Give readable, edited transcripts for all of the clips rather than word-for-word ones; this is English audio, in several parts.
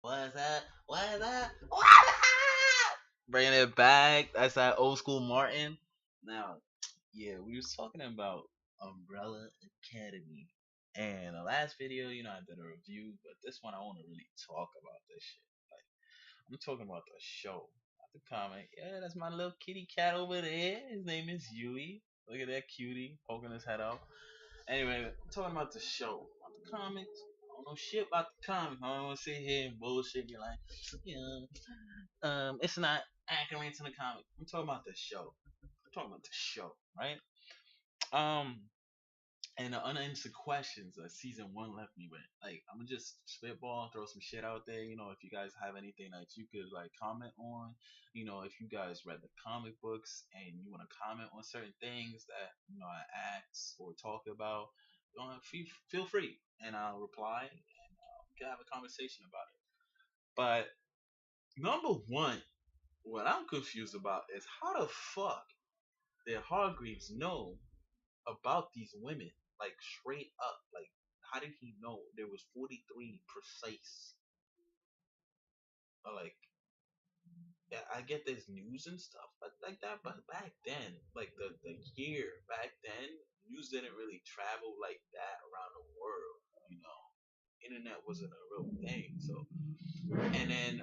What's that? What's that? What's that? Bringing it back. That's that old school Martin. Now, yeah, we was talking about Umbrella Academy. And the last video, I did a review, but this one I want to really talk about this shit. Like, I'm talking about the show, not the comic. Yeah, that's my little kitty cat over there. His name is Yui. Look at that cutie poking his head out. Anyway, I'm talking about the show, about the comics. I don't know shit about the comics. I don't want to sit here and bullshit. Be like, yeah, it's not accurate to the comic. I'm talking about the show. I'm talking about the show, right? Um, and the unanswered questions that season one left me with. Like, I'm gonna just spitball, throw some shit out there. If you guys have anything that you could like comment on, if you guys read the comic books and you want to comment on certain things that I asked or talk about, feel free, and I'll reply, and we can have a conversation about it. But number one, what I'm confused about is how the fuck did Hargreaves know about these women, like straight up. Like, how did he know there was 43 precise? Like, yeah, I get there's news and stuff like that, but back then, like the year back then, news didn't really travel like that around the world. You know, internet wasn't a real thing. So, and then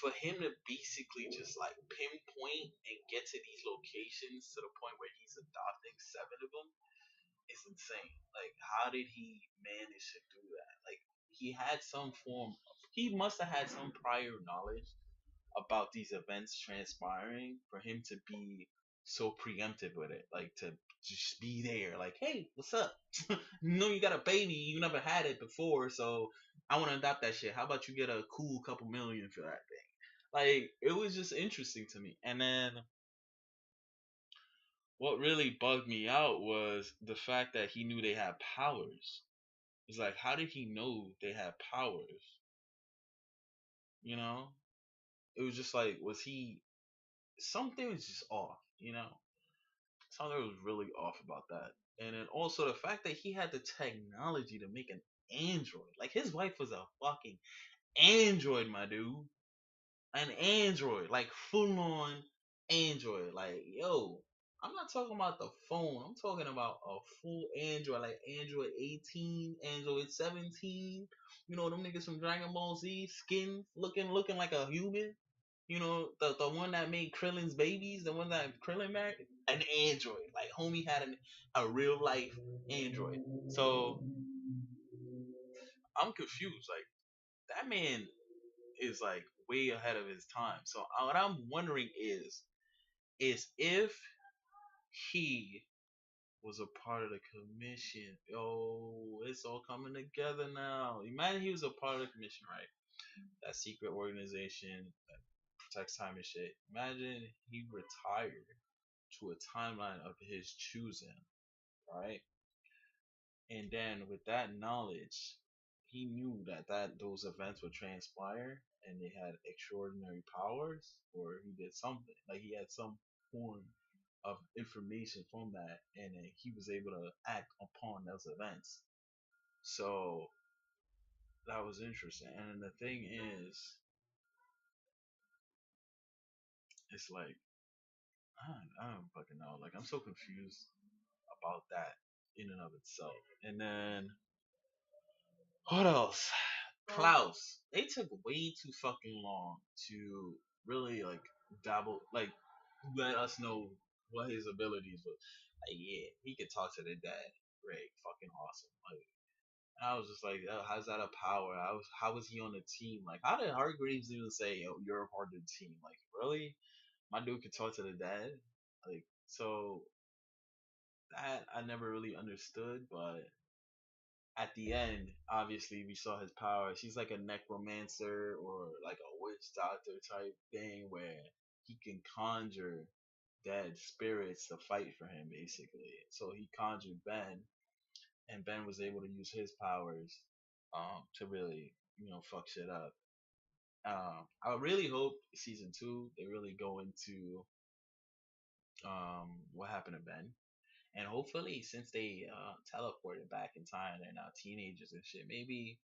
for him to basically just like pinpoint and get to these locations to the point where he's adopting seven of them, it's insane. Like, how did he manage to do that? Like, he had some form. He must have had some prior knowledge about these events transpiring for him to be so preemptive with it. Like, to just be there. Like, hey, what's up? You got a baby. You never had it before, so I want to adopt that shit. How about you get a cool couple million for that thing? Like, it was just interesting to me. And then what really bugged me out was the fact that he knew they had powers. It's like, how did he know they had powers? You know, it was just like, was he? Something was just off. Something was really off about that. And then also the fact that he had the technology to make an android. Like, his wife was a fucking android, my dude. An android, like full on android. Like, yo, I'm not talking about the phone. I'm talking about a full android, like Android 18, Android 17. Them niggas from Dragon Ball Z, skin looking like a human. The one that made Krillin's babies, the one that Krillin married, an android. Like, homie had a real life android. So I'm confused. Like, that man is like way ahead of his time. So what I'm wondering is if he was a part of the commission. Oh, it's all coming together now. Imagine he was a part of the commission, right? That secret organization that protects time and shit. Imagine he retired to a timeline of his choosing, right? And then with that knowledge, he knew that those events would transpire and they had extraordinary powers, or he did something. Like, he had some form of information from that, and then he was able to act upon those events. So that was interesting. And the thing is, it's like, I don't fucking know. Like, I'm so confused about that in and of itself. And then what else? Klaus. They took way too fucking long to really like dabble, like let us know what his abilities were. Like, yeah, he could talk to the dad. Great, fucking awesome. Like, I was just like, oh, how's that a power? How was he on the team? Like, how did Hargreaves even say, "Yo, you're a part of the team"? Like, really? My dude could talk to the dad. Like, so that I never really understood, but at the end, obviously, we saw his power. She's like a necromancer or like a witch doctor type thing where he can conjure dead spirits to fight for him, basically. So he conjured Ben, and Ben was able to use his powers to really, fuck shit up. I really hope season two they really go into what happened to Ben, and hopefully since they teleported back in time, they're now teenagers and shit. Maybe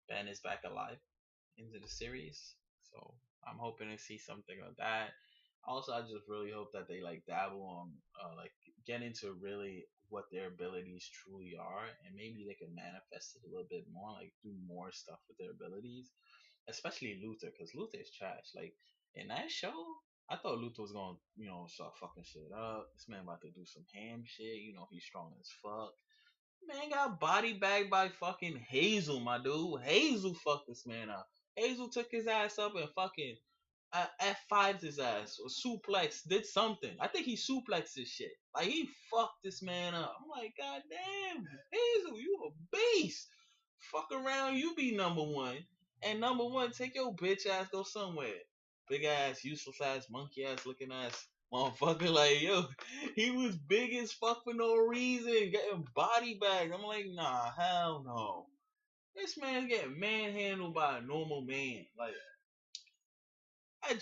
Ben is back alive. into the series. So I'm hoping to see something like that. Also, I just really hope that they like dabble on like get into really what their abilities truly are, and maybe they can manifest it a little bit more, like do more stuff with their abilities, especially Luther, because Luther is trash. Like in that show, I thought Luther was gonna, start fucking shit up. This man about to do some ham shit. He's strong as fuck. Man got body bagged by fucking Hazel, my dude. Hazel fucked this man up. Hazel took his ass up and fucking F5'd his ass or suplex, did something. I think he suplexed his shit. Like he fucked this man up. I'm like, God damn, Hazel, you a beast. Fuck around, you be number one. And number one, take your bitch ass, go somewhere. Big ass, useless ass, monkey ass looking ass motherfucker. Like, yo, he was big as fuck for no reason, getting body bagged. I'm like, nah, hell no. This man's getting manhandled by a normal man. Like, that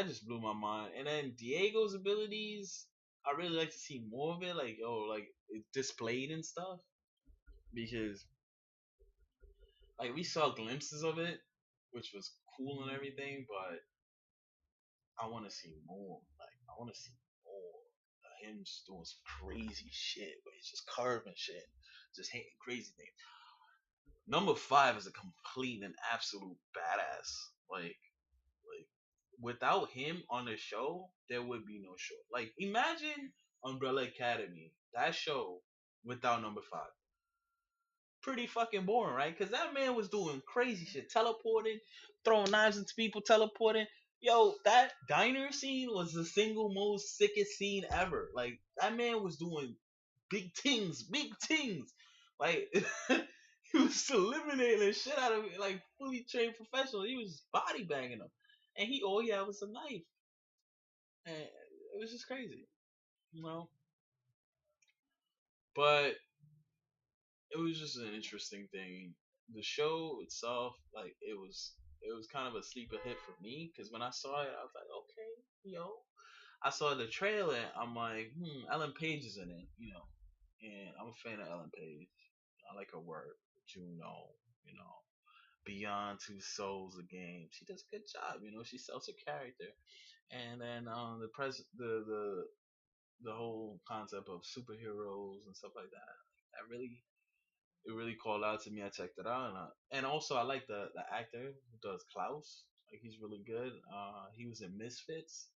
just blew my mind. And then Diego's abilities, I really like to see more of it, like like it displayed and stuff. Because like we saw glimpses of it, which was cool and everything, but I want to see more. Like I want to see more. Him just doing some crazy shit, but he's just carving shit, just hitting crazy things. Number five is a complete and absolute badass. Like without him on the show, there would be no show. Like imagine Umbrella Academy, that show without number five. Pretty fucking boring, right? Because that man was doing crazy shit, teleporting, throwing knives into people, teleporting. Yo, that diner scene was the single most sickest scene ever. Like that man was doing big things, big things. Like he was eliminating the shit out of it, like fully trained professional. He was body bagging them, and all he had was a knife, and it was just crazy, you know. But it was just an interesting thing. The show itself, like it was kind of a sleeper hit for me because when I saw it, I was like, okay, yo. I saw the trailer, I'm like, Ellen Page is in it, and I'm a fan of Ellen Page. I like her work, Juno, you know, Beyond Two Souls, the game. She does a good job, She sells her character, and then the whole concept of superheroes and stuff like that. That really it really called out to me. I checked it out, and also I like the actor who does Klaus. Like he's really good. He was in Misfits,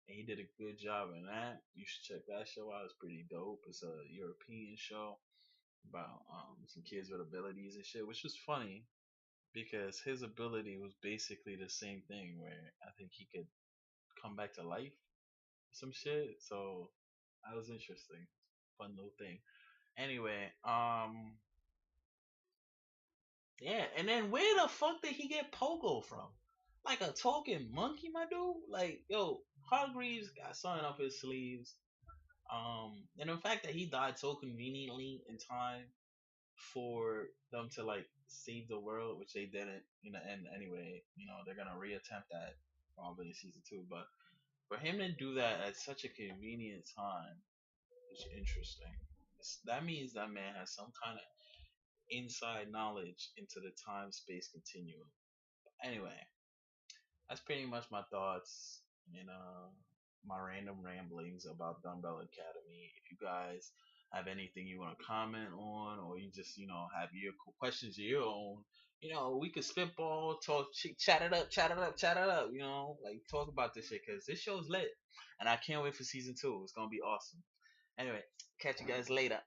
and he did a good job in that. You should check that show out. It's pretty dope. It's a European show about some kids with abilities and shit, which was funny because his ability was basically the same thing where I think he could come back to life, some shit. So that was interesting, fun little thing. Anyway, yeah, and then where the fuck did he get Pogo from? Like a talking monkey, my dude? Like, yo, Hargreaves got something up his sleeves. And the fact that he died so conveniently in time for them to like save the world, which they didn't, and anyway, they're gonna reattempt that probably in season two. But for him to do that at such a convenient time is interesting. That means that man has some kind of inside knowledge into the time space continuum. Anyway, that's pretty much my thoughts and my random ramblings about Dumbbell Academy. If you guys have anything you want to comment on, or you just have your questions of your own, we could spitball, talk, chat it up, chat it up, chat it up. Like talk about this shit because this show's lit, and I can't wait for season two. It's gonna be awesome. Anyway, catch you guys later.